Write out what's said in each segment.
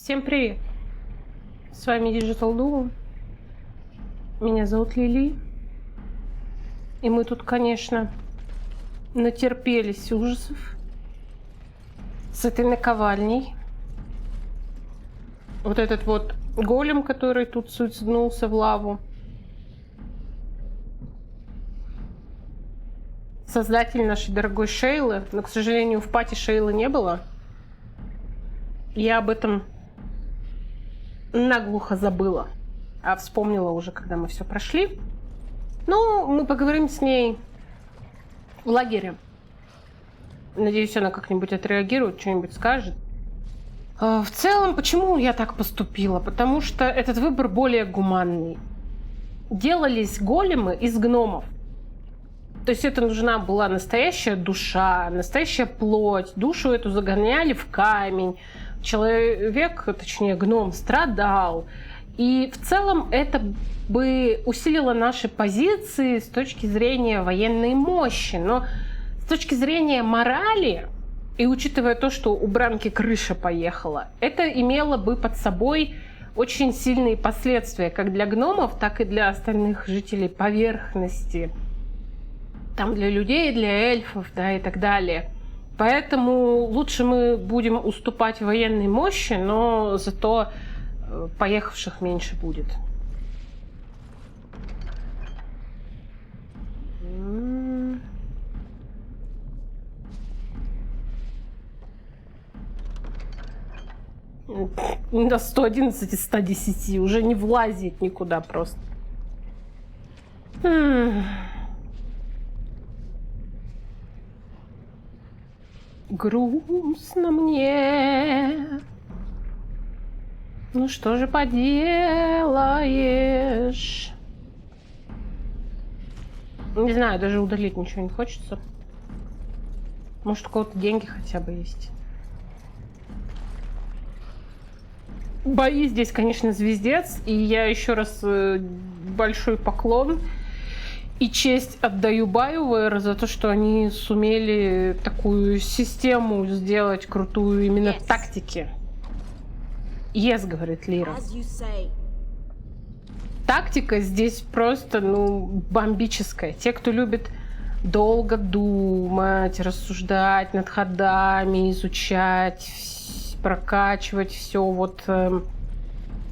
Всем привет! С вами Digital Duo. Меня зовут Лили. И мы тут, конечно, натерпелись ужасов с этой наковальней. Вот этот вот голем, который тут суициднулся в лаву. Создатель нашей дорогой Шейлы. Но, к сожалению, в пати Шейлы не было. Я об этом наглухо забыла. А вспомнила уже, когда мы все прошли. Ну, мы поговорим с ней в лагере. Надеюсь, она как-нибудь отреагирует, что-нибудь скажет. В целом, почему я так поступила? Потому что этот выбор более гуманный. Делались големы из гномов. То есть это нужна была настоящая душа, настоящая плоть. Душу эту загоняли в камень. Человек, точнее гном, страдал. И в целом это бы усилило наши позиции с точки зрения военной мощи. Но с точки зрения морали, и учитывая то, что у Бранки крыша поехала, это имело бы под собой очень сильные последствия как для гномов, так и для остальных жителей поверхности. Там для людей, для эльфов, да, и так далее. Поэтому лучше мы будем уступать военной мощи, но зато поехавших меньше будет. На 111 из 110 уже не влазит никуда просто. Грустно мне. Ну что же поделаешь? Не знаю, даже удалить ничего не хочется. Может, у кого-то деньги хотя бы есть. Бои здесь, конечно, звездец. И я еще раз большой поклон и честь отдаю BioWare за то, что они сумели такую систему сделать крутую именно тактики. Yes, говорит Лира. Тактика здесь просто, бомбическая. Те, кто любит долго думать, рассуждать над ходами, изучать, прокачивать все вот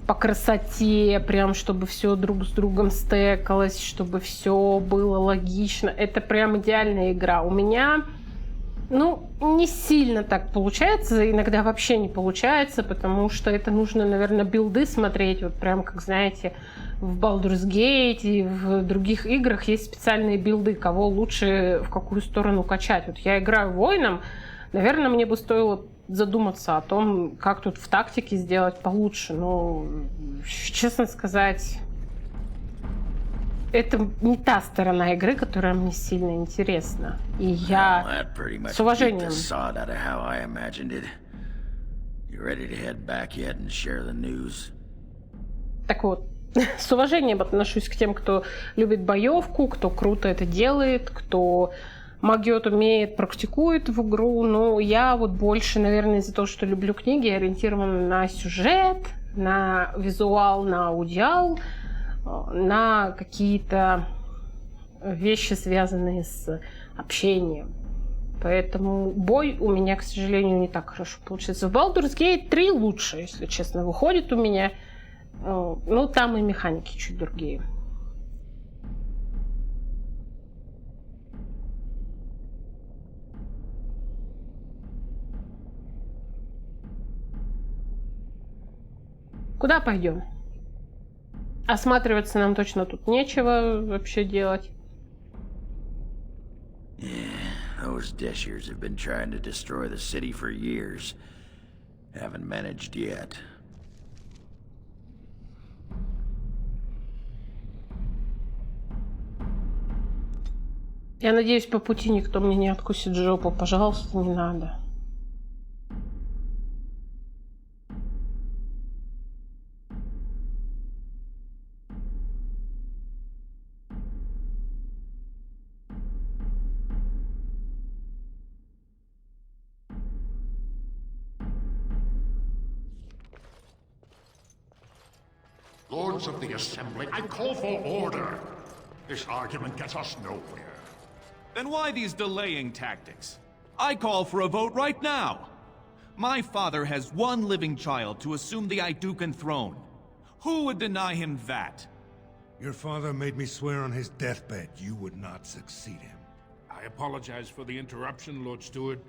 по красоте, прям чтобы все друг с другом стекалось, чтобы все было логично. Это прям идеальная игра. У меня, не сильно так получается, иногда вообще не получается, потому что это нужно, наверное, билды смотреть, вот прям, как, знаете, в Baldur's Gate и в других играх есть специальные билды, кого лучше в какую сторону качать. Вот я играю воином, наверное, мне бы стоило задуматься о том, как тут в тактике сделать получше. Но, честно сказать, это не та сторона игры, которая мне сильно интересна. И я с уважением... Так вот, с уважением отношусь к тем, кто любит боевку, кто круто это делает, кто магиот умеет, практикует в игру. Но я вот больше, наверное, из-за того, что люблю книги, ориентирована на сюжет, на визуал, на аудиал, на какие-то вещи, связанные с общением. Поэтому бой у меня, к сожалению, не так хорошо получается. В Baldur's Gate 3 лучше, если честно, выходит у меня. Там и механики чуть другие. Куда пойдем? Осматриваться нам точно тут нечего вообще делать. Those Deshers have been trying to destroy the city for years. Haven't managed yet. Я надеюсь, по пути никто мне не откусит жопу. Пожалуйста, не надо. Lords of the Assembly, I call for order. This argument gets us nowhere. Then why these delaying tactics? I call for a vote right now. My father has one living child to assume the Idukan throne. Who would deny him that? Your father made me swear on his deathbed you would not succeed him. I apologize for the interruption, Lord Steward,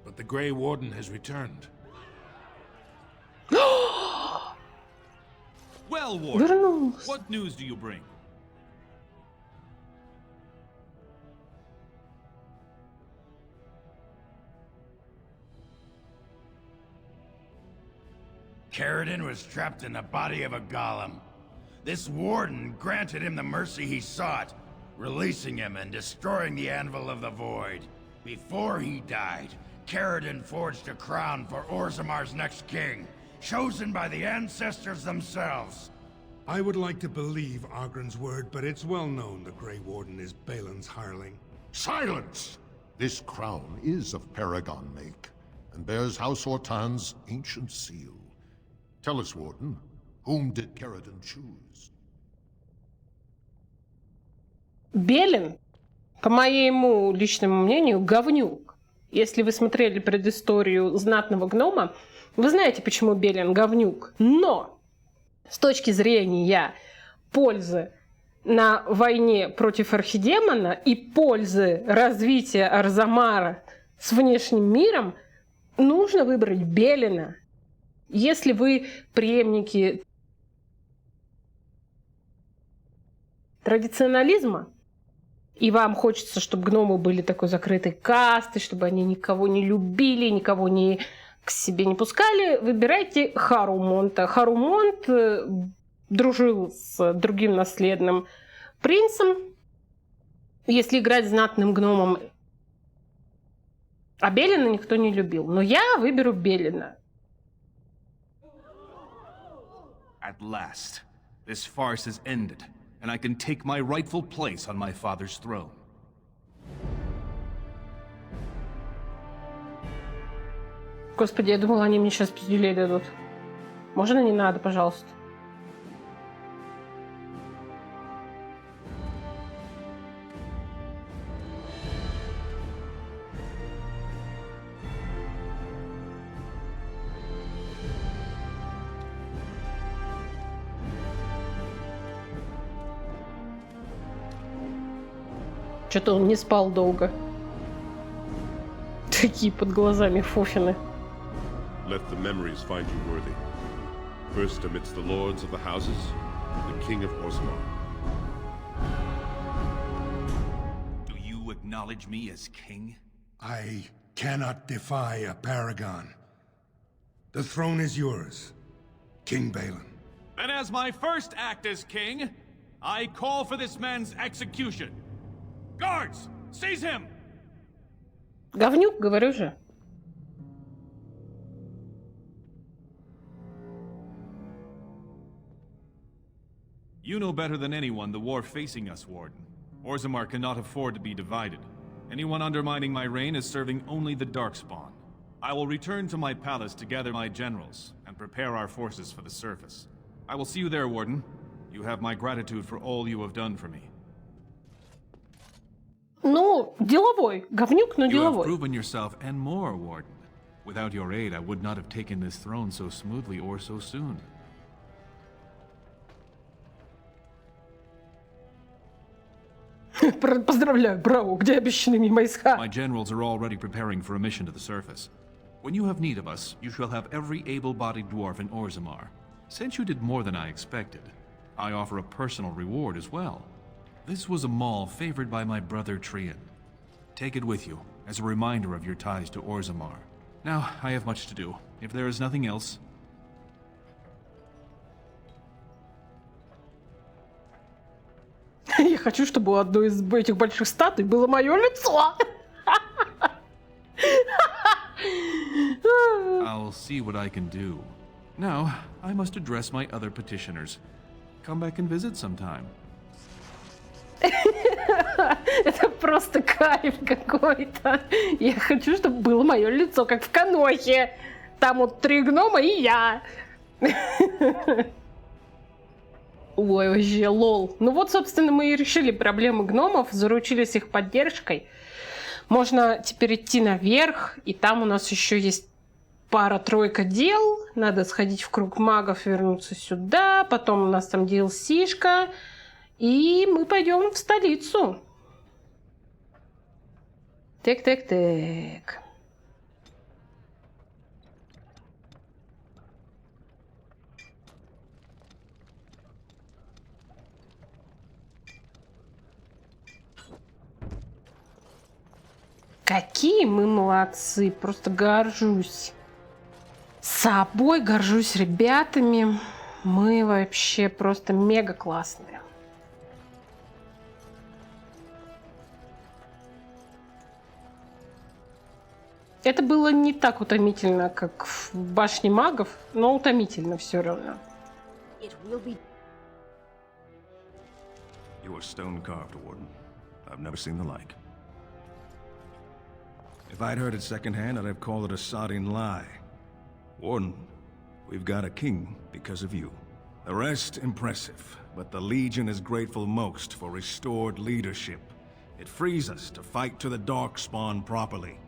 but the Grey Warden has returned. Well, Warden, what news do you bring? Caridin was trapped in the body of a golem. This warden granted him the mercy he sought, releasing him and destroying the Anvil of the Void. Before he died, Caridin forged a crown for Orzammar's next king, chosen by the ancestors themselves. I would like to believe Ogren's word, but it's well known the Grey Warden is Balin's hireling. Silence! This crown is of Paragon make, and bears House Ortan's ancient seal. Tell us, Warden, whom did Caridin choose? Белин, по моему личному мнению, говнюк. Если вы смотрели предысторию знатного гнома, вы знаете, почему Белин говнюк. Но с точки зрения пользы на войне против архидемона и пользы развития Орзаммара с внешним миром, нужно выбрать Белина. Если вы преемники традиционализма, и вам хочется, чтобы гномы были такой закрытой кастой, чтобы они никого не любили, никого не к себе не пускали, выбирайте Харумонта. Харумонт дружил с другим наследным принцем. Если играть знатным гномом, а Белина никто не любил. Но я выберу Белина. At last, this farce has ended, and I can take my rightful place on my father's throne. Господи, я думала, они мне сейчас пиздюлей дадут. Можно не надо, пожалуйста? Что-то он не спал долго. Такие под глазами фофины. Let the memories find you worthy. First amidst the lords of the houses, the king of Orzammar. Do you acknowledge me as king? I cannot defy a paragon. The throne is yours, King Balin. Then as my first act as king, I call for this man's execution. Guards, seize him! Говнюк, говорю же. You know better than anyone the war facing us, Warden. Orzammar cannot afford to be divided. Anyone undermining my reign is serving only the Darkspawn. I will return to my palace to gather my generals and prepare our forces for the surface. I will see you there, Warden. You have my gratitude for all you have done for me. Ну, деловой. Говнюк, но You have деловой. proven yourself and more, Warden. Without your aid, I would not have taken this throne so smoothly or so soon. Поздравляю, браво, где обещанные мне войска? My generals are already preparing for a mission to the surface. When you have need of us, you shall have every able-bodied dwarf in Orzammar. Since you did more than I expected, I offer a personal reward as well. This was a mall favored by my brother Trian. Take it with you, as a reminder of your ties to Orzammar. Now, I have much to do. If there is nothing else... Я хочу, чтобы у одной из этих больших статуй было мое лицо. I'll see what I can do. Now, I must address my other petitioners. Come back and visit sometime. Это просто кайф какой-то. Я хочу, чтобы было мое лицо, как в Канохе. Там вот 3 гнома и я. Ой, вообще, лол. Ну вот, собственно, мы и решили проблемы гномов, заручились их поддержкой. Можно теперь идти наверх, и там у нас еще есть пара-тройка дел. Надо сходить в круг магов, вернуться сюда. Потом у нас там DLC-шка. И мы пойдем в столицу. Так. Какие мы молодцы, просто горжусь собой, горжусь ребятами. Мы вообще просто мега классные. Это было не так утомительно, как в башне магов, но утомительно все равно. You are stone carved, Warden. I've never seen the like. If I'd heard it secondhand, I'd have called it a sodding lie. Warden, we've got a king because of you. The rest impressive, but the Legion is grateful most for restored leadership. It frees us to fight to the Darkspawn properly.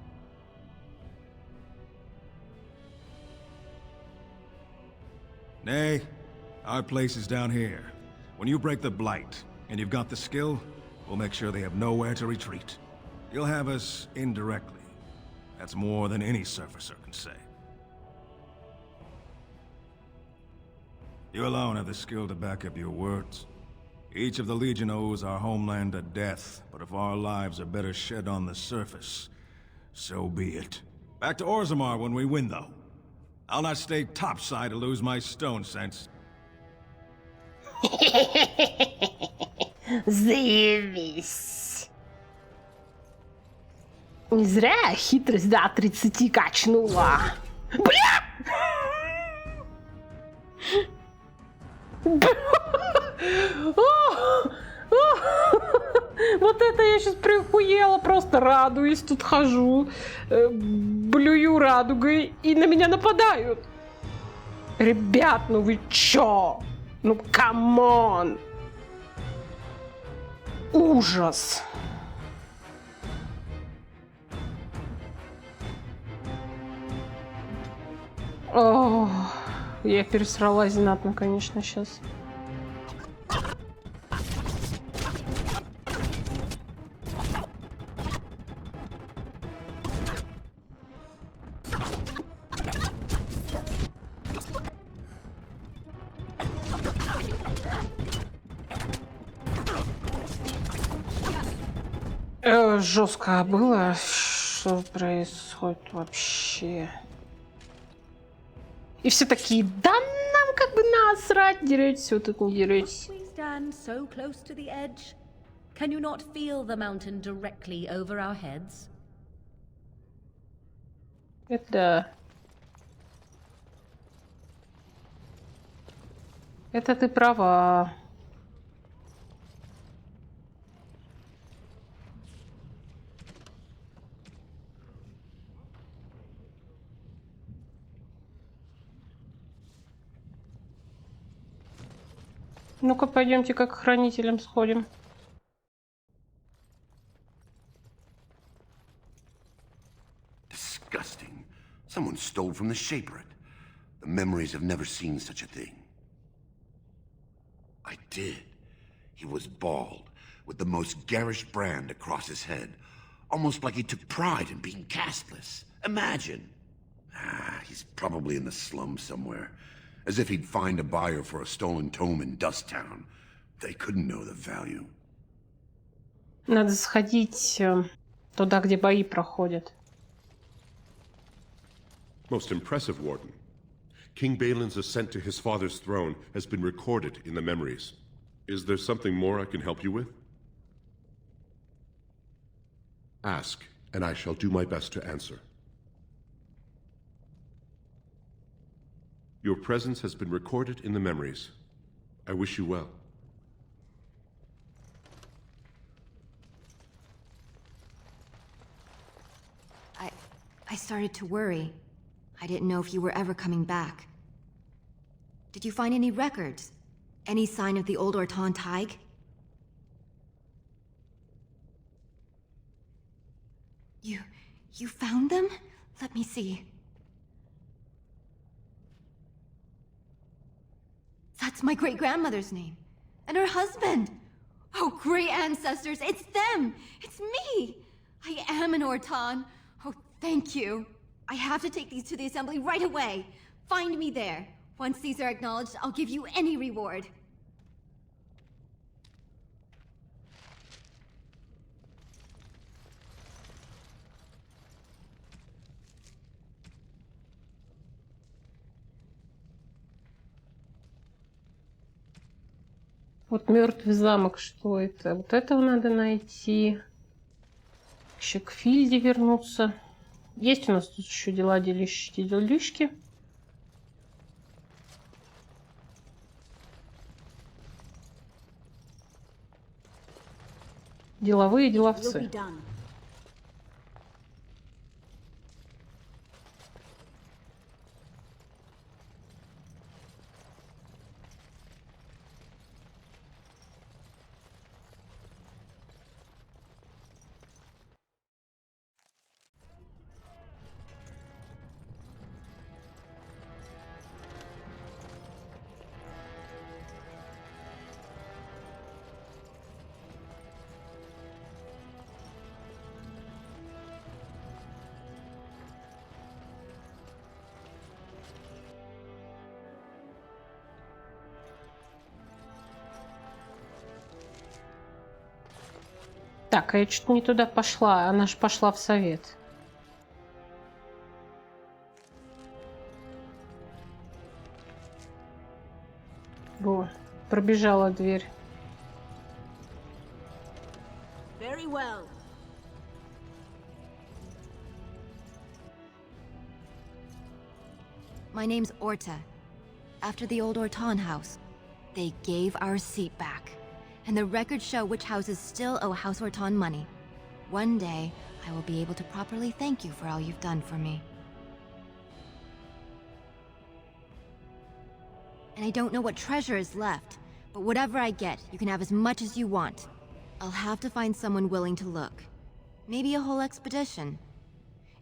Nay, our place is down here. When you break the Blight, and you've got the skill, we'll make sure they have nowhere to retreat. You'll have us indirectly. That's more than any surfacer can say. You alone have the skill to back up your words. Each of the Legion owes our homeland a death, but if our lives are better shed on the surface, so be it. Back to Orzammar when we win, though. I'll not stay topside to lose my stone sense. Заебись. Не зря я хитрость до 30 качнула. Бля! Вот это я сейчас прихуела, просто радуюсь, тут хожу, блюю радугой, и на меня нападают. Ребят, ну вы чё? Ну камон! Ужас! О, я пересралась знатно, конечно, сейчас. Жестко было. Что происходит вообще? И все такие, да нам как бы насрать, деретесь, вы тут не деретесь. We stand so close to the edge. Can you not feel the mountain directly over our heads? Это... Это ты права. Ну-ка, пойдемте как к хранителям сходим. Disgusting. Someone stole from the Shaper. The memories have never seen such a thing. I did. He was bald, with the most garish brand across his head. Almost like he took pride in being castless. Imagine. He's probably in the slums somewhere. As if he'd find a buyer for a stolen tome in Dusttown. They couldn't know the value. Надо сходить туда, где бои проходят. Most impressive, Warden. King Balin's ascent to his father's throne has been recorded in the memories. Is there something more I can help you with? Ask, and I shall do my best to answer. Your presence has been recorded in the memories. I wish you well. I started to worry. I didn't know if you were ever coming back. Did you find any records? Any sign of the old Orton Tig? You found them? Let me see. That's my great-grandmother's name. And her husband! Oh, great ancestors, it's them! It's me! I am an Orton. Oh, thank you. I have to take these to the assembly right away. Find me there. Once these are acknowledged, I'll give you any reward. Вот мертвый замок, что это? Вот этого надо найти. Еще к Фильде вернуться. Есть у нас тут еще дела, делишки. Деловые деловцы. Так, а я что-то не туда пошла. Она же пошла в совет. Во, пробежала дверь. Very well. My name's Orta. After the old Orton house, they gave our seat back. And the records show which houses still owe House Orton money. One day, I will be able to properly thank you for all you've done for me. And I don't know what treasure is left, but whatever I get, you can have as much as you want. I'll have to find someone willing to look. Maybe a whole expedition.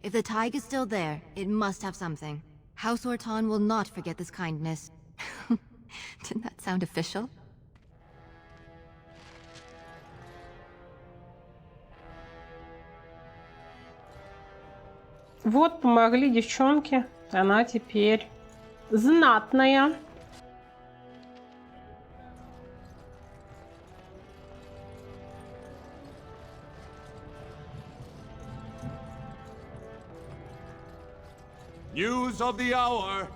If the Tig is still there, it must have something. House Orton will not forget this kindness. Didn't that sound official? Вот, помогли девчонке. Она теперь знатная. News of the hour.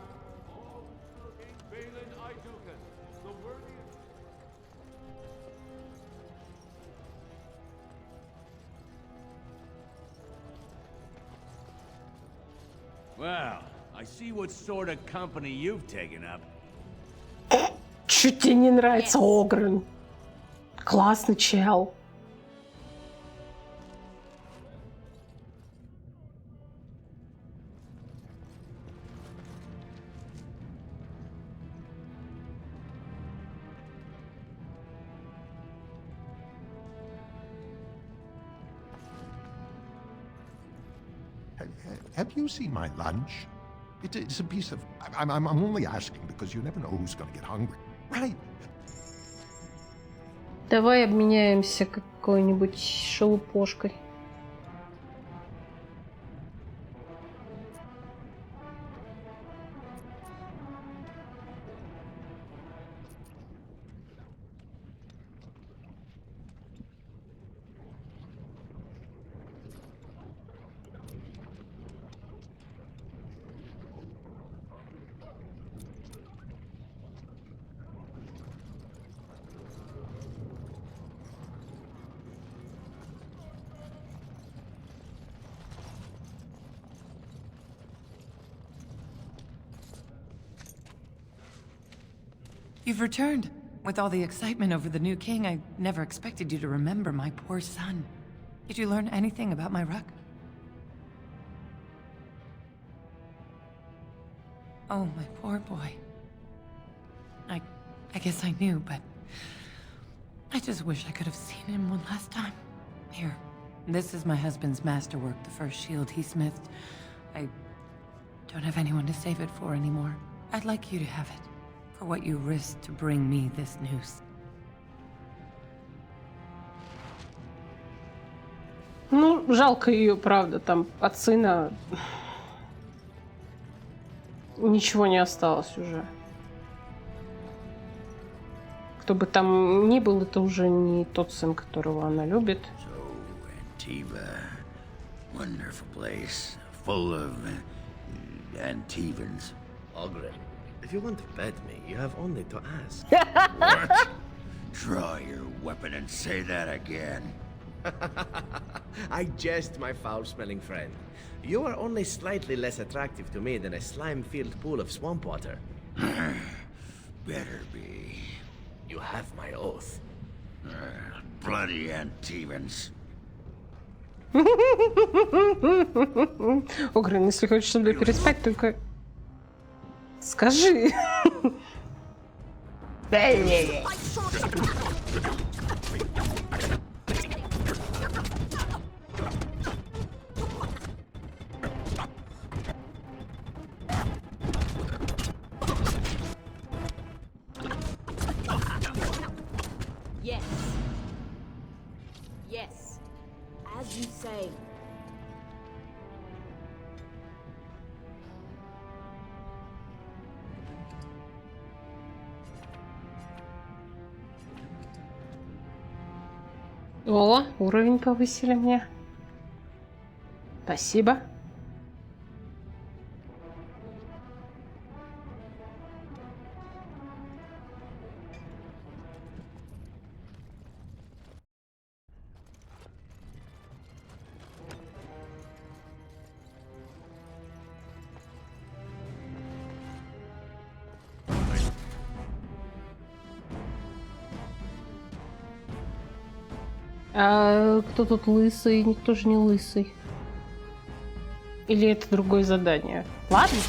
Well, I see what sort of company you've taken up. Чуть тебе не нравится Огрен. Классный чел. Have you seen my lunch? It's a piece of... I'm only asking because you never know who's going to get hungry. Right? Давай обменяемся какой-нибудь шелупошкой. You've returned. With all the excitement over the new king, I never expected you to remember my poor son. Did you learn anything about my ruck? Oh, my poor boy. I guess I knew, but I just wish I could have seen him one last time. Here, this is my husband's masterwork, the first shield he smithed. I don't have anyone to save it for anymore. I'd like you to have it, for what you risked to bring me this news. Ну, жалко ее, правда, там от сына ничего не осталось уже. Кто бы там ни был, это уже не тот сын, которого она любит. Antiva, wonderful place, full of Antivans. Ogren, if you want to bet me, you have only to ask. What? Draw your weapon and say that again. I jest, my foul-smelling friend. You are only slightly less attractive to me than a slime-filled pool of swamp water. Better be. You have my oath. Bloody Antivans. Огрен, если хочешь со мной переспать, только скажи. Yes. Yes. As you say. О, уровень повысили мне. Спасибо. А кто тут лысый? Никто же не лысый. Или это другое задание? Ладно.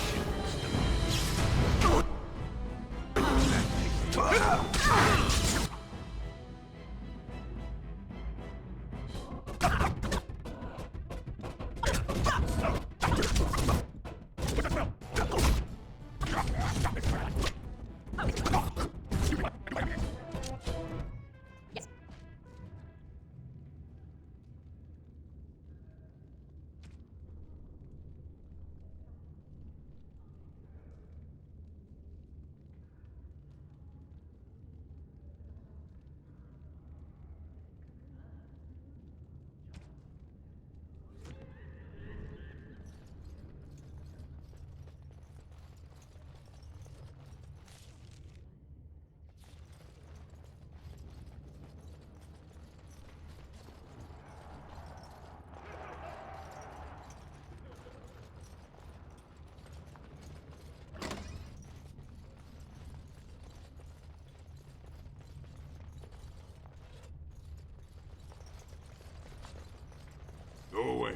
Go away.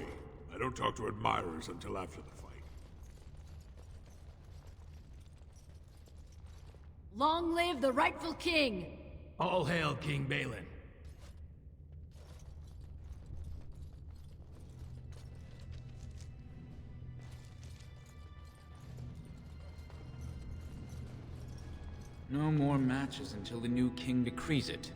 I don't talk to admirers until after the fight. Long live the rightful king! All hail King Balin. No more matches until the new king decrees it.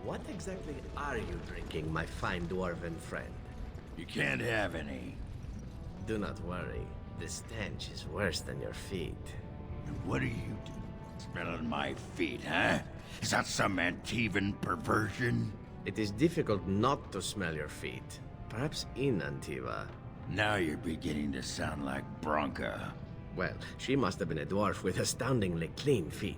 What exactly are you drinking, my fine dwarven friend? You can't have any. Do not worry. The stench is worse than your feet. And what are you doing? Smelling my feet, huh? Is that some Antivan perversion? It is difficult not to smell your feet. Perhaps in Antiva. Now you're beginning to sound like Bronca. Well, she must have been a dwarf with astoundingly clean feet.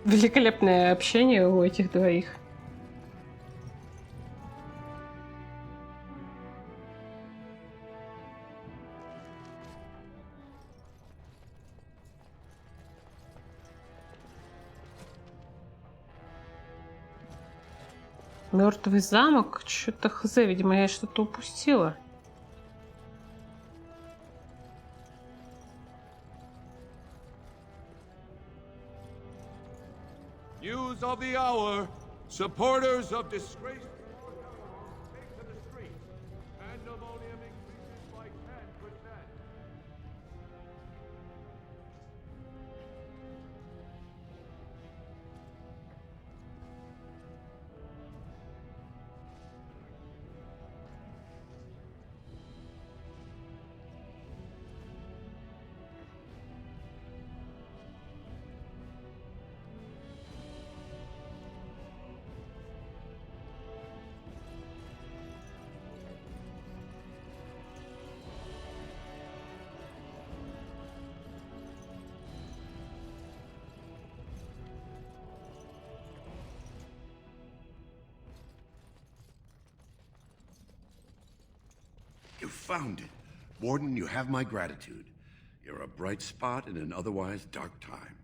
Великолепное общение у этих двоих. Мертвый замок? Что-то хз, видимо, я что-то упустила. News of the hour. Supporters of disgraced take to the streets. Pandemonium increases by 10%. You found it. Warden, you have my gratitude. You're a bright spot in an otherwise dark time.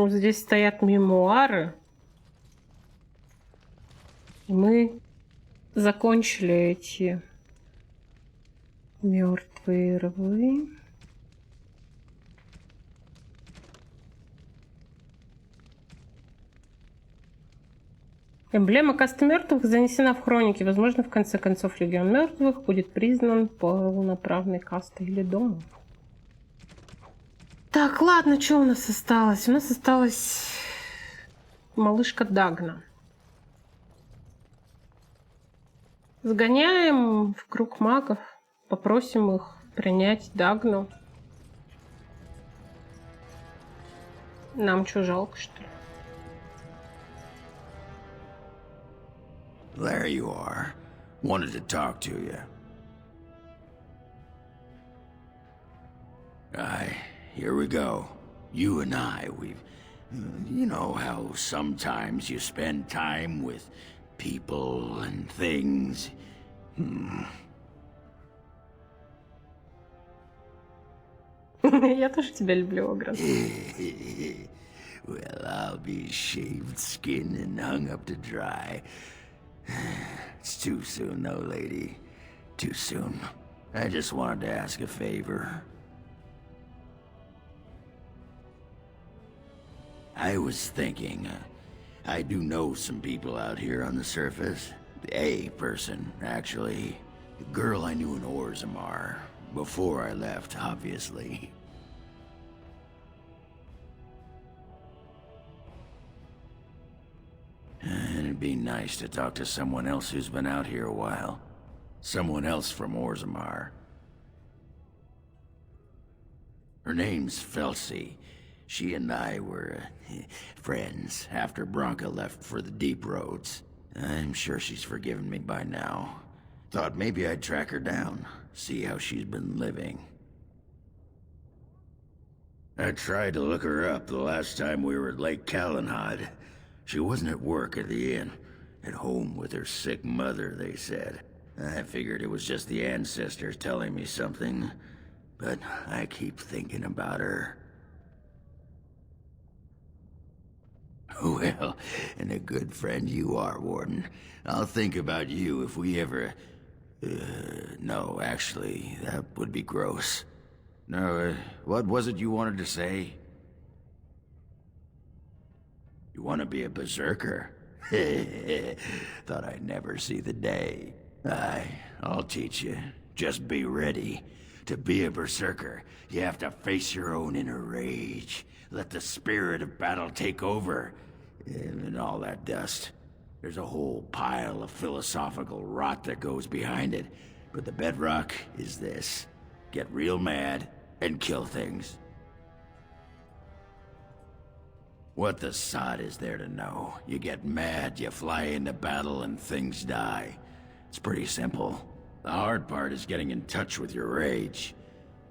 Здесь стоят мемуары. Мы закончили эти мертвые рвы. Эмблема касты мертвых занесена в хроники. Возможно, в конце концов, легион мертвых будет признан полноправной кастой или домом. Так, ладно, что у нас осталось? У нас осталась малышка Дагна. Сгоняем в круг магов, попросим их принять Дагну. Нам что, жалко, что ли? There you are. Wanted to talk to you. Here we go. You and I, you know how sometimes you spend time with people and things. Я тоже тебя люблю, Огрен. Well, I'll be shaved skin and hung up to dry. It's too soon, though, lady. Too soon. I just wanted to ask a favor. I was thinking, I do know some people out here on the surface. A person, actually. A girl I knew in Orzammara. Before I left, obviously. And it'd be nice to talk to someone else who's been out here a while. Someone else from Orzammara. Her name's Felsi. She and I were friends after Bronca left for the deep roads. I'm sure she's forgiven me by now. Thought maybe I'd track her down, see how she's been living. I tried to look her up the last time we were at Lake Calenhad. She wasn't at work at the inn. At home with her sick mother, they said. I figured it was just the ancestors telling me something, but I keep thinking about her. Well, and a good friend you are, Warden. I'll think about you if we ever... no, actually, that would be gross. No, what was it you wanted to say? You want to be a berserker? Thought I'd never see the day. I'll teach you. Just be ready. To be a berserker, you have to face your own inner rage. Let the spirit of battle take over. And all that dust. There's a whole pile of philosophical rot that goes behind it. But the bedrock is this. Get real mad and kill things. What the sod is there to know? You get mad, you fly into battle, and things die. It's pretty simple. The hard part is getting in touch with your rage.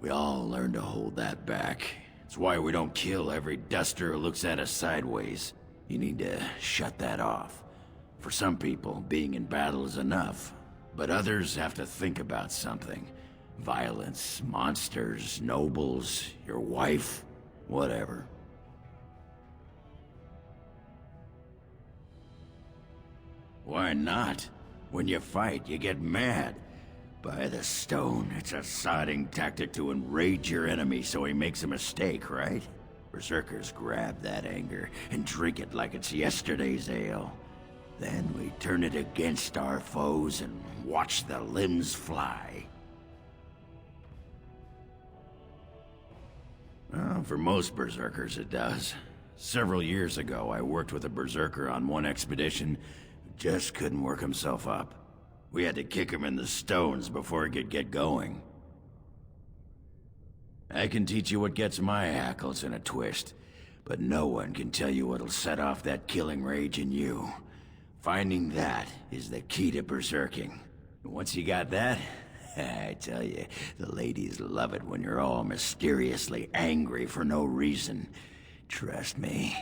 We all learn to hold that back. It's why we don't kill every duster who looks at us sideways. You need to shut that off. For some people, being in battle is enough. But others have to think about something. Violence, monsters, nobles, your wife, whatever. Why not? When you fight, you get mad. By the stone, it's a sodding tactic to enrage your enemy so he makes a mistake, right? Berserkers grab that anger and drink it like it's yesterday's ale. Then we turn it against our foes and watch the limbs fly. Well, for most berserkers it does. Several years ago, I worked with a berserker on one expedition who just couldn't work himself up. We had to kick him in the stones before he could get going. I can teach you what gets my hackles in a twist, but no one can tell you what'll set off that killing rage in you. Finding that is the key to berserking. Once you got that, I tell you, the ladies love it when you're all mysteriously angry for no reason. Trust me.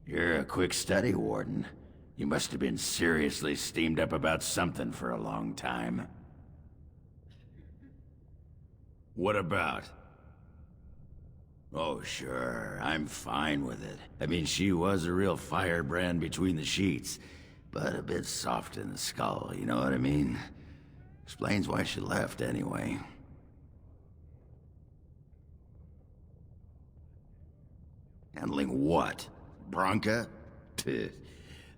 You're a quick study, Warden. You must have been seriously steamed up about something for a long time. What about? Oh, sure, I'm fine with it. I mean, she was a real firebrand between the sheets, but a bit soft in the skull, you know what I mean? Explains why she left, anyway. Handling what? Bronca?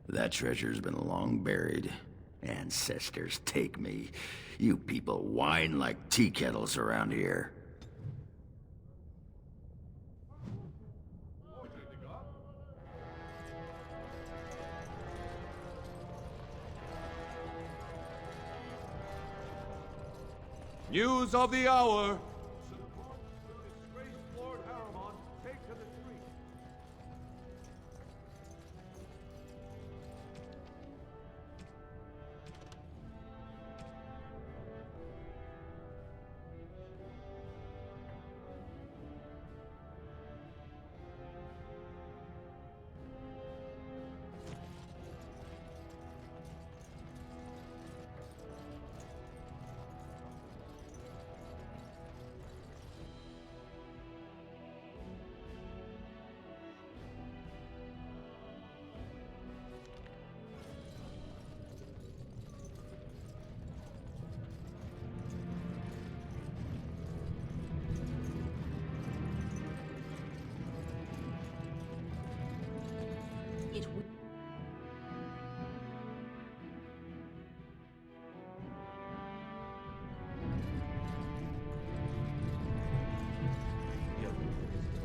That treasure's been long buried. Ancestors take me. You people whine like tea kettles around here. News of the hour!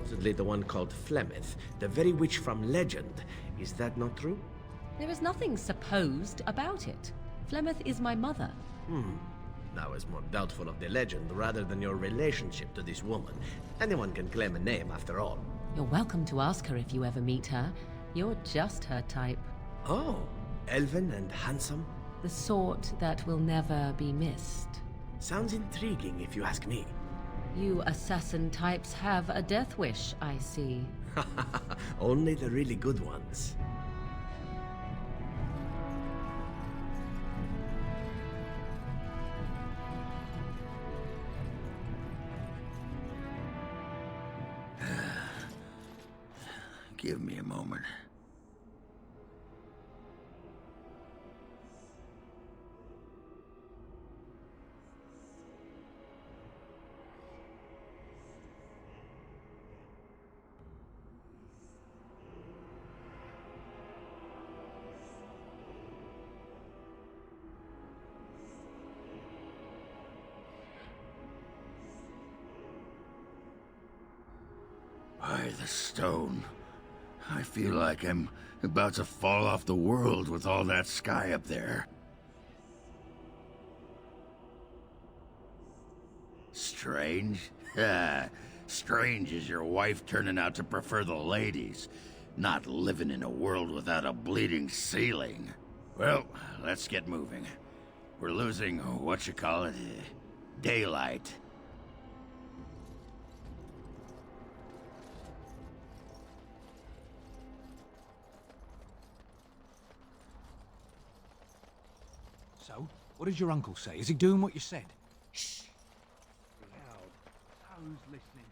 Supposedly the one called Flemeth, the very witch from legend. Is that not true? There is nothing supposed about it. Flemeth is my mother. I was more doubtful of the legend rather than your relationship to this woman. Anyone can claim a name after all. You're welcome to ask her if you ever meet her. You're just her type. Oh, elven and handsome? The sort that will never be missed. Sounds intriguing if you ask me. You assassin types have a death wish, I see. Only the really good ones. Give me a moment. Why, the stone. I feel like I'm about to fall off the world with all that sky up there. Strange? Strange is your wife turning out to prefer the ladies, not living in a world without a bleeding ceiling. Well, let's get moving. We're losing, daylight. So, what did your uncle say? Is he doing what you said? Shh. Loud. Who's listening?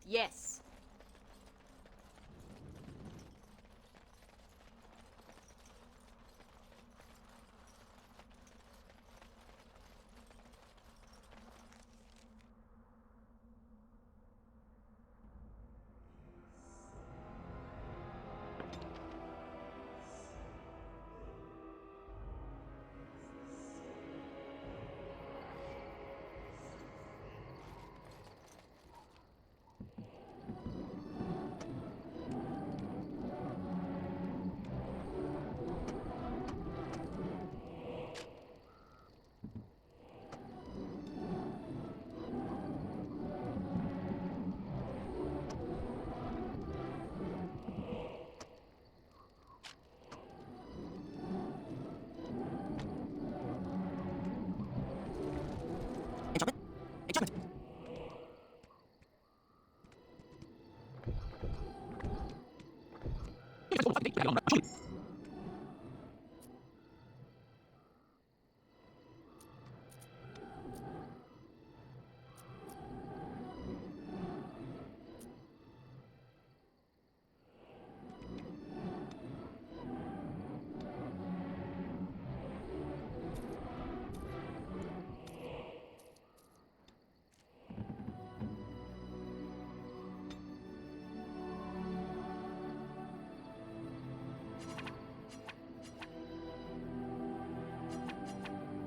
Yes.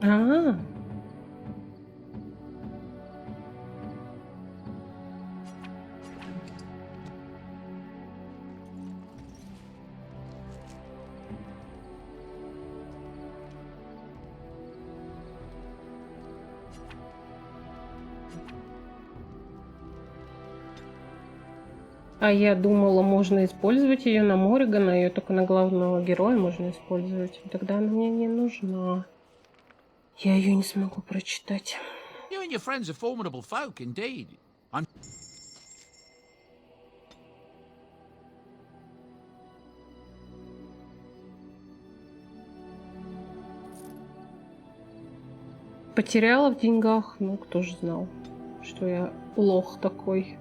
А, а я думала, можно использовать ее на Морригана, ее только на главного героя можно использовать. Тогда она мне не нужна. Я ее не смогу прочитать. You and your friends are formidable folk, indeed. I'm... Потеряла в деньгах, ну кто же знал, что я лох такой.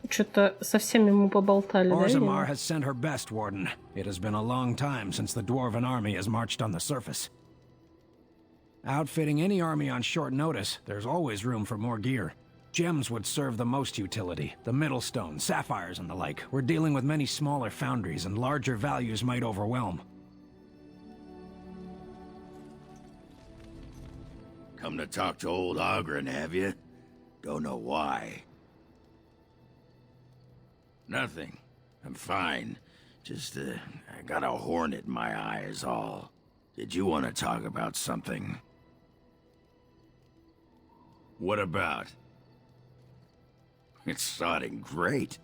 Что-то совсем ему поболтали, да? Orzammara has sent her best, Warden. It has been a long time since the Dwarven army has marched on the surface. Outfitting any army on short notice, there's always room for more gear. Gems would serve the most utility. The Middlestone, sapphires and the like. We're dealing with many smaller foundries and larger values might overwhelm. Come to talk to old Ogren, have you? Don't know why. Nothing. I'm fine. Just, I got a hornet in my eye is all. Did you want to talk about something? What about? It's sodding great.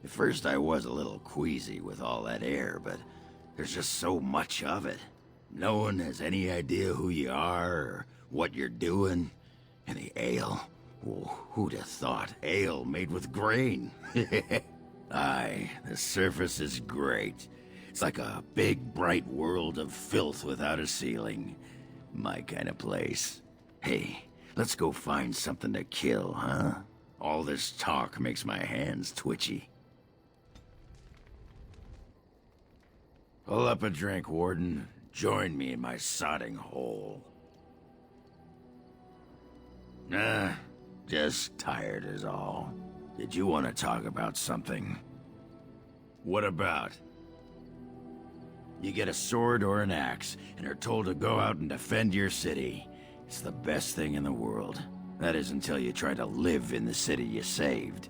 At first I was a little queasy with all that air, but there's just so much of it. No one has any idea who you are or what you're doing. And the ale? Oh, who'd have thought? Ale made with grain. Aye, the surface is great. It's like a big, bright world of filth without a ceiling. My kind of place. Hey, let's go find something to kill, huh? All this talk makes my hands twitchy. Pull up a drink, Warden. Join me in my sodding hole. Nah, just tired is all. Did you want to talk about something? What about? You get a sword or an axe, and are told to go out and defend your city. It's the best thing in the world. That is until you try to live in the city you saved.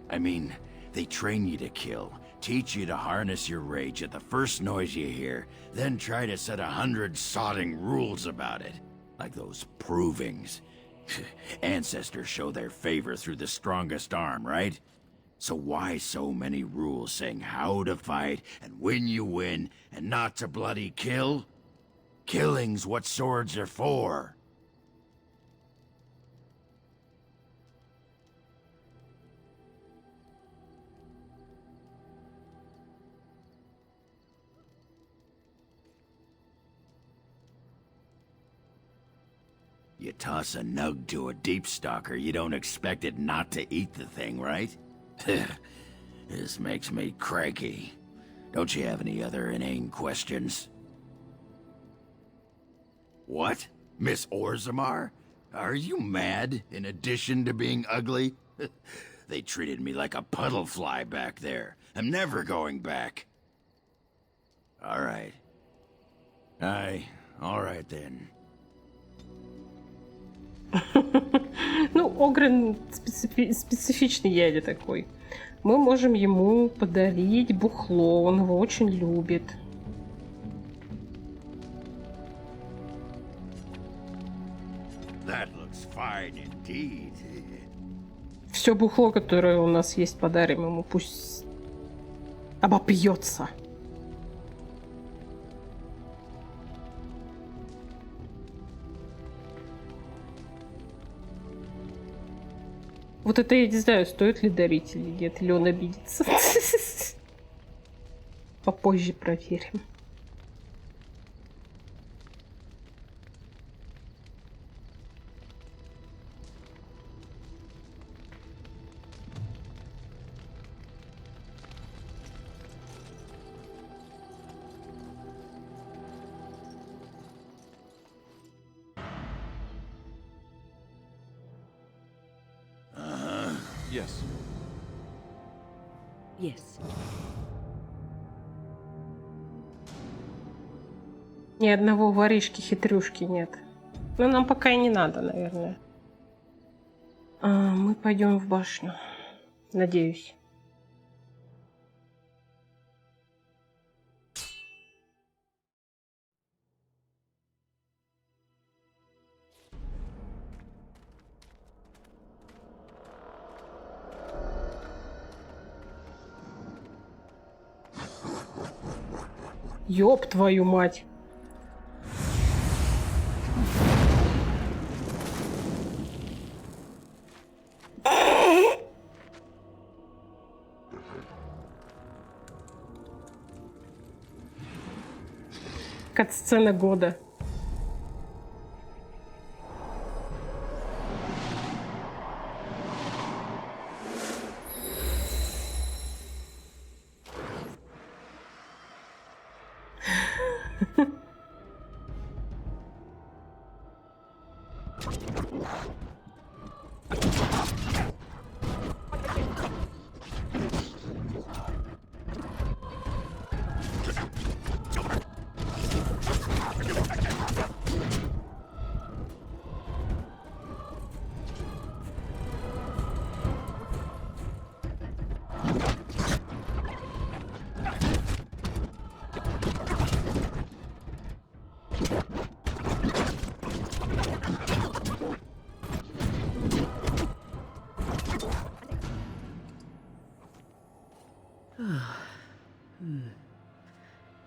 I mean, they train you to kill, teach you to harness your rage at the first noise you hear, then try to set 100 sodding rules about it. Like those provings. Ancestors show their favor through the strongest arm, right? So why so many rules saying how to fight, and when you win, and not to bloody kill? Killing's what swords are for. You toss a nug to a deep stalker, you don't expect it not to eat the thing, right? This makes me cranky. Don't you have any other inane questions? What? Miss Orzammar? Are you mad, in addition to being ugly? They treated me like a puddle fly back there. I'm never going back. All right. All right then. Ну, Огрен специфичный дядя такой. Мы можем ему подарить бухло, он его очень любит. That looks fine indeed. Все бухло, которое у нас есть, подарим ему, пусть обопьется. Вот это я не знаю, стоит ли дарить или нет, или он обидится. Попозже проверим. Yes. Yes. Ни одного воришки-хитрюшки нет. Но нам пока и не надо, наверное. Мы пойдем в башню. Надеюсь. Ёб твою мать. Кат-сцена года.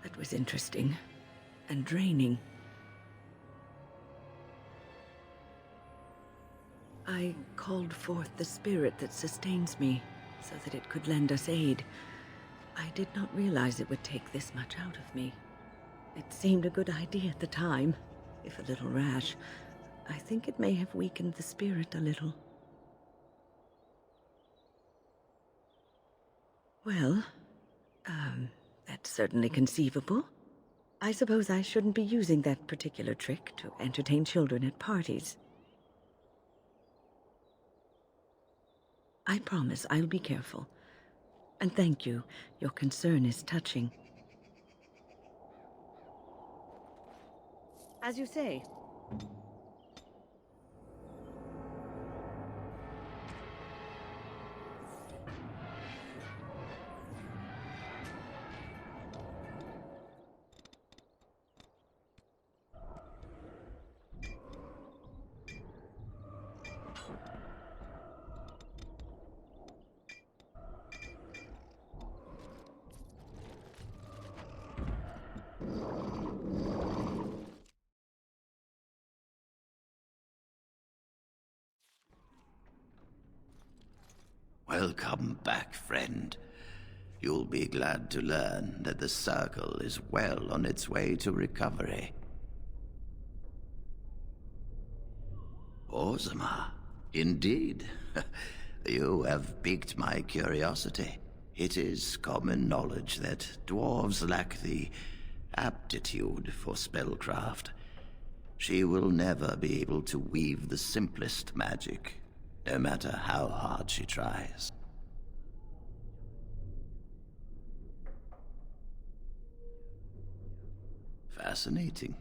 That was interesting and draining. I called forth the spirit that sustains me so that it could lend us aid. I did not realize it would take this much out of me. It seemed a good idea at the time, if a little rash. I think it may have weakened the spirit a little. Well, that's certainly conceivable. I suppose I shouldn't be using that particular trick to entertain children at parties. I promise I'll be careful. And thank you. Your concern is touching. As you say. Welcome back, friend. You'll be glad to learn that the Circle is well on its way to recovery. Orzammara, indeed. You have piqued my curiosity. It is common knowledge that dwarves lack the aptitude for spellcraft. She will never be able to weave the simplest magic, no matter how hard she tries. Fascinating.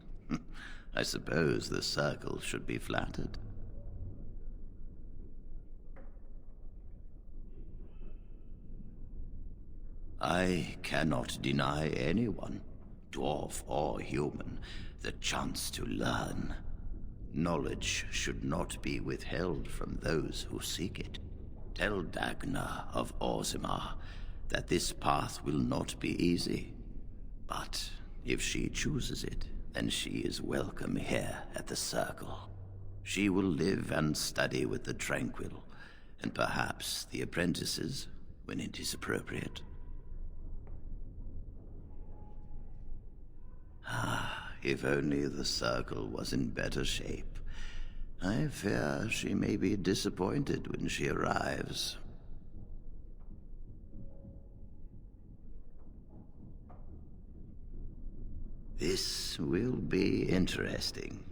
I suppose the Circle should be flattered. I cannot deny anyone, dwarf or human, the chance to learn. Knowledge should not be withheld from those who seek it. Tell Dagna of Orzammara that this path will not be easy. But if she chooses it, then she is welcome here at the Circle. She will live and study with the Tranquil, and perhaps the apprentices, when it is appropriate. If only the Circle was in better shape. I fear she may be disappointed when she arrives. This will be interesting.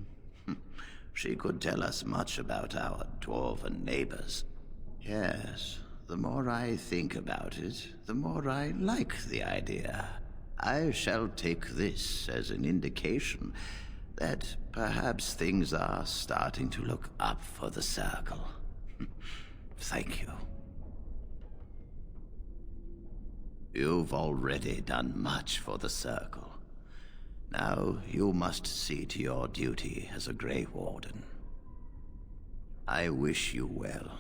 She could tell us much about our dwarven neighbors. Yes, the more I think about it, the more I like the idea. I shall take this as an indication that perhaps things are starting to look up for the Circle. Thank you. You've already done much for the Circle. Now you must see to your duty as a Grey Warden. I wish you well.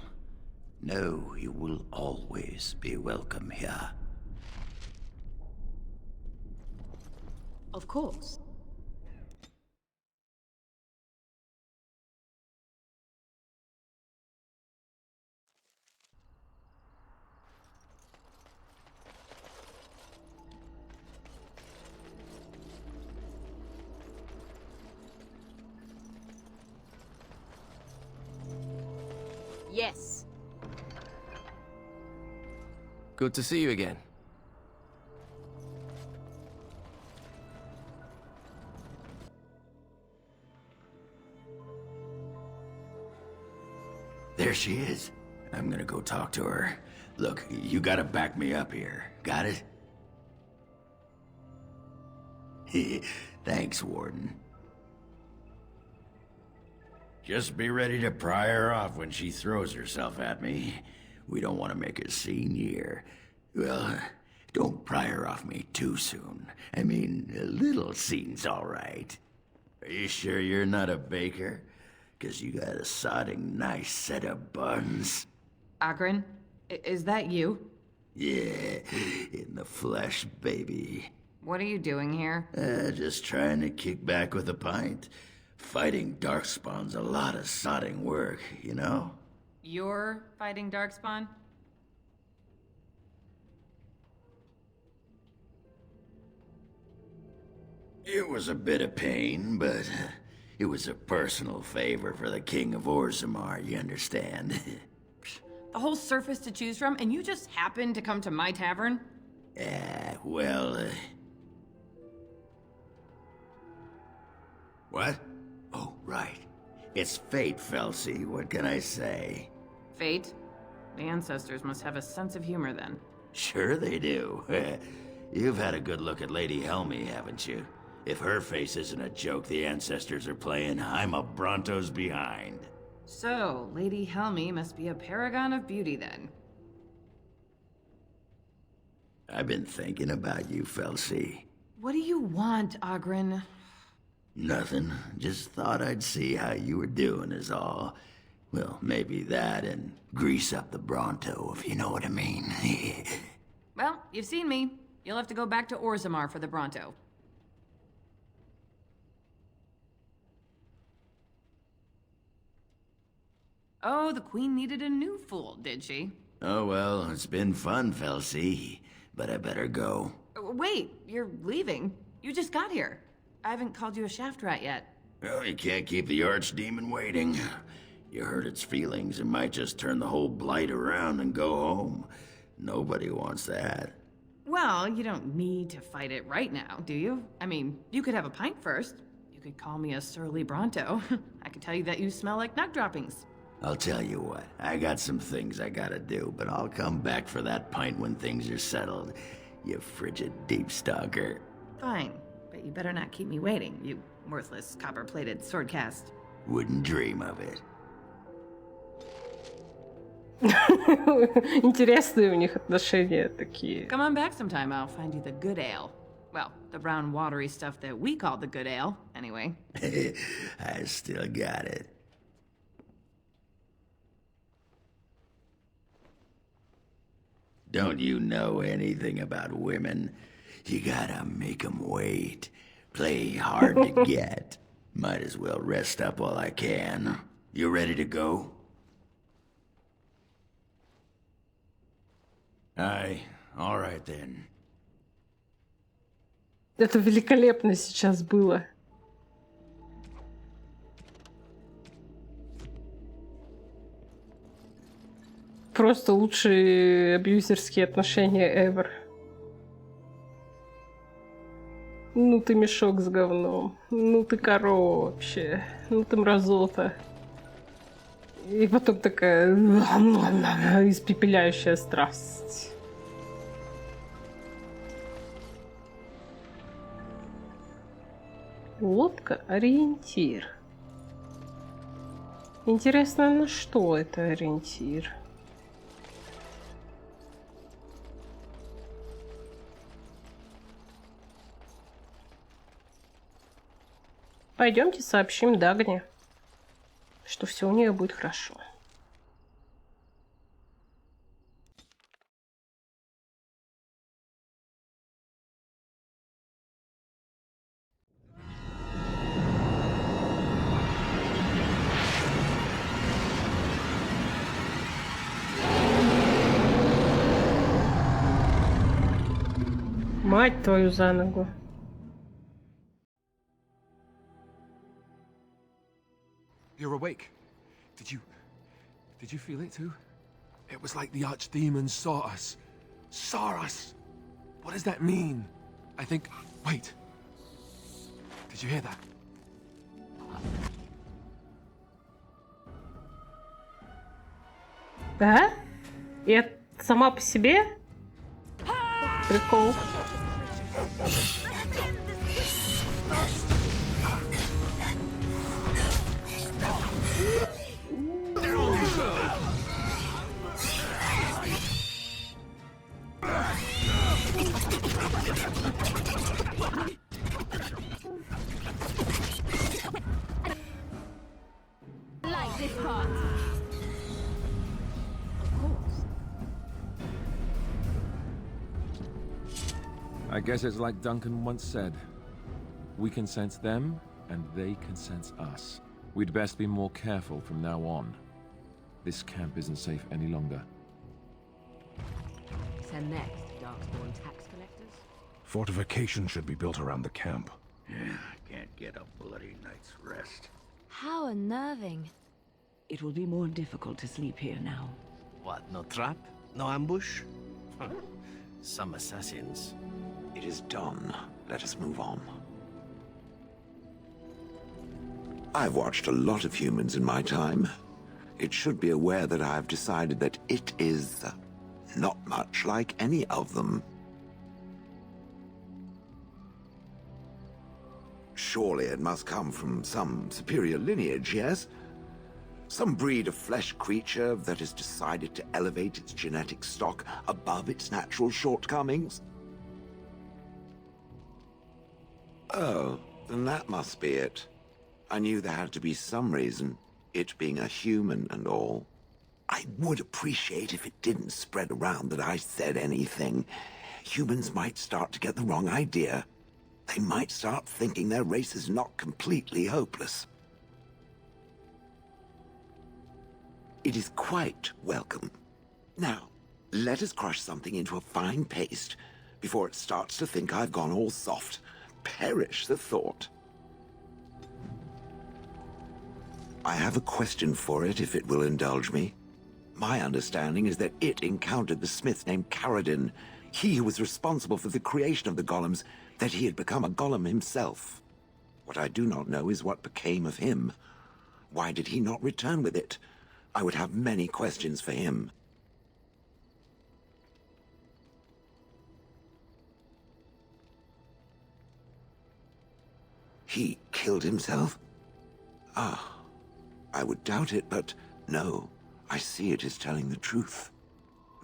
Know you will always be welcome here. Of course. Yes. Good to see you again. There she is. I'm gonna go talk to her. Look, you gotta back me up here. Got it? Thanks, Warden. Just be ready to pry her off when she throws herself at me. We don't want to make a scene here. Well, don't pry her off me too soon. I mean, a little scene's all right. Are you sure you're not a baker? 'Cause you got a sodding nice set of buns. Ogren, is that you? Yeah, in the flesh, baby. What are you doing here? Just trying to kick back with a pint. Fighting darkspawn's a lot of sodding work, you know? You're fighting Darkspawn? It was a bit of pain, but it was a personal favor for the King of Orzammar, you understand? The whole surface to choose from, and you just happened to come to my tavern? What? Oh, right. It's fate, Felsi. What can I say? Fate? The ancestors must have a sense of humor then. Sure they do. You've had a good look at Lady Helmi, haven't you? If her face isn't a joke the ancestors are playing, I'm a Bronto's behind. So, Lady Helmi must be a paragon of beauty then. I've been thinking about you, Felsi. What do you want, Ogren? Nothing. Just thought I'd see how you were doing is all. Well, maybe that and grease up the Bronto, if you know what I mean. Well, you've seen me. You'll have to go back to Orzammar for the Bronto. Oh, the Queen needed a new fool, did she? Oh well, it's been fun, Felsi. But I better go. Wait, you're leaving? You just got here. I haven't called you a shaft rat yet. Well, you can't keep the archdemon waiting. You hurt its feelings, it might just turn the whole blight around and go home. Nobody wants that. Well, you don't need to fight it right now, do you? I mean, you could have a pint first. You could call me a surly Bronto. I could tell you that you smell like nug droppings. I'll tell you what, I got some things I gotta do, but I'll come back for that pint when things are settled. You frigid deep stalker. Fine, but you better not keep me waiting, you worthless copper-plated swordcast. Wouldn't dream of it. Интересные у них отношения такие. Come on back sometime, I'll find you the good ale. Well, the brown watery stuff that we call the good ale, anyway. I still got it. Don't you know anything about women? You gotta make 'em wait. Play hard to get. Might as well rest up while I can. You ready to go? Aye, all right then. Это великолепно сейчас было. Просто лучшие абьюзерские отношения ever. Ну ты мешок с говном. Ну ты корова вообще. Ну ты мразота. И потом такая испепеляющая страсть. Лодка ориентир. Интересно, на что это ориентир? Пойдемте сообщим Дагне, что все у нее будет хорошо. Мать твою за ногу. You're awake. Did you feel it too? It was like the archdemon saw us. Saw us! What does that mean? I think... Wait. Did you hear that? Да? И это сама по себе? Прикол. Like this part. I guess it's like Duncan once said. We can sense them, and they can sense us. We'd best be more careful from now on. This camp isn't safe any longer. So next, Darkspawn tax collectors? Fortification should be built around the camp. Can't get a bloody night's rest. How unnerving. It will be more difficult to sleep here now. What, no trap? No ambush? Some assassins. It is done. Let us move on. I've watched a lot of humans in my time. It should be aware that I've decided that it is not much like any of them. Surely it must come from some superior lineage, yes? Some breed of flesh creature that has decided to elevate its genetic stock above its natural shortcomings? Oh, then that must be it. I knew there had to be some reason, it being a human and all. I would appreciate if it didn't spread around that I said anything. Humans might start to get the wrong idea. They might start thinking their race is not completely hopeless. It is quite welcome. Now, let us crush something into a fine paste before it starts to think I've gone all soft. Perish the thought. I have a question for it, if it will indulge me. My understanding is that it encountered the smith named Caradin, he who was responsible for the creation of the golems, that he had become a golem himself. What I do not know is what became of him. Why did he not return with it? I would have many questions for him. He killed himself? Ah. I would doubt it, but no, I see it is telling the truth.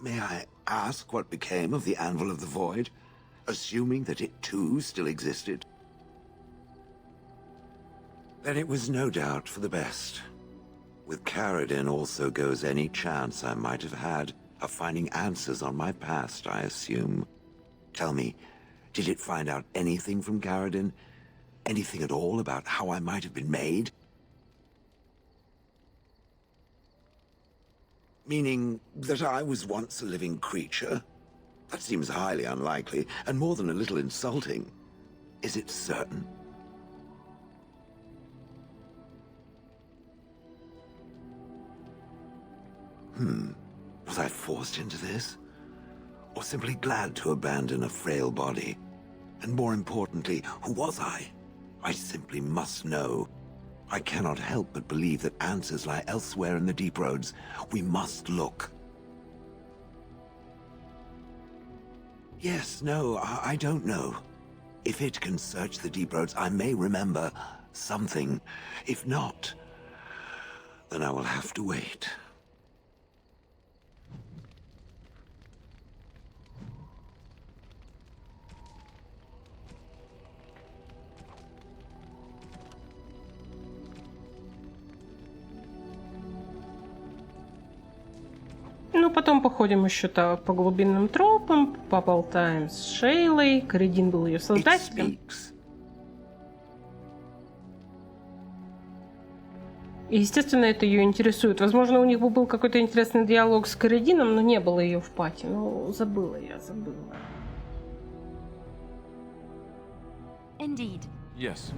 May I ask what became of the Anvil of the Void, assuming that it too still existed? Then it was no doubt for the best. With Caradin also goes any chance I might have had of finding answers on my past, I assume. Tell me, did it find out anything from Caradin? Anything at all about how I might have been made? Meaning that I was once a living creature? That seems highly unlikely, and more than a little insulting. Is it certain? Was I forced into this? Or simply glad to abandon a frail body? And more importantly, who was I? I simply must know. I cannot help but believe that answers lie elsewhere in the deep roads. We must look. Yes, no, I don't know. If it can search the deep roads, I may remember something. If not, then I will have to wait. Ну, потом походим еще по глубинным тропам, поболтаем с Шейлой. Карадин был ее создателем. И, естественно, это ее интересует. Возможно, у них был какой-то интересный диалог с Карадином, но не было ее в пати. Ну, забыла. Indeed. Yes.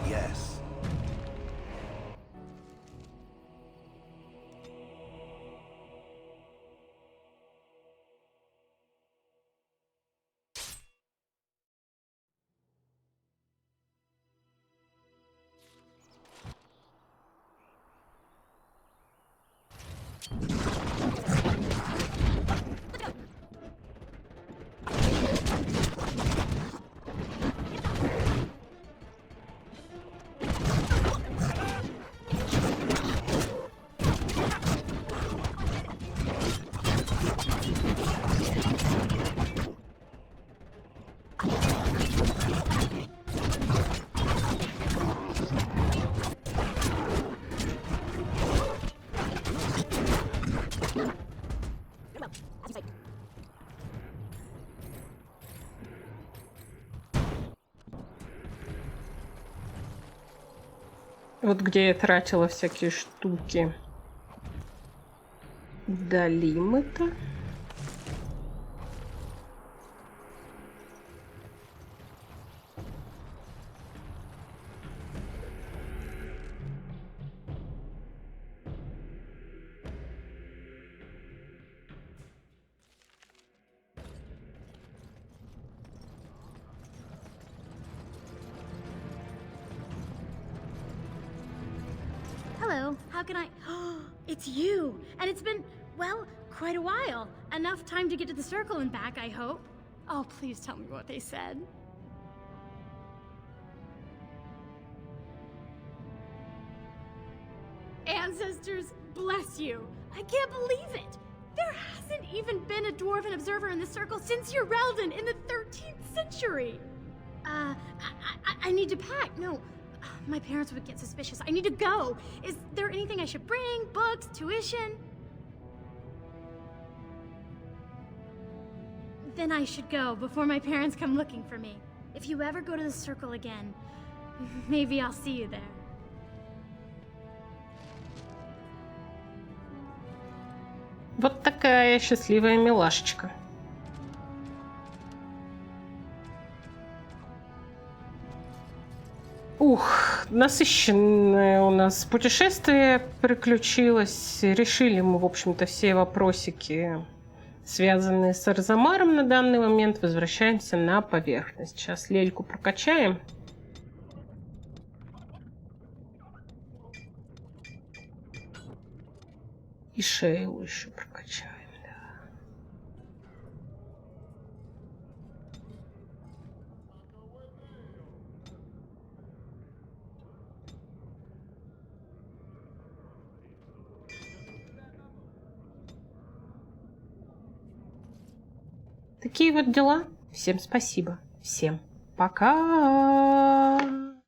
Yes. Вот где я тратила всякие штуки. Далим это. How can I... It's you! And it's been, well, quite a while. Enough time to get to the circle and back, I hope. Oh, please tell me what they said. Ancestors, bless you. I can't believe it. There hasn't even been a dwarven observer in the circle since Urelden in the 13th century. I need to pack. No, my parents would get suspicious. I need to go. Is there anything I should bring? Books? Tuition? Then I should go before my parents come looking for me. If you ever go to the circle again, maybe I'll see you there. Вот такая счастливая милашечка. Ух, насыщенное у нас путешествие приключилось. Решили мы, в общем-то, все вопросики, связанные с Орзаммаром на данный момент. Возвращаемся на поверхность. Сейчас Лельку прокачаем. И Шейлу еще прокачаем, да. Такие вот дела. Всем спасибо. Всем пока.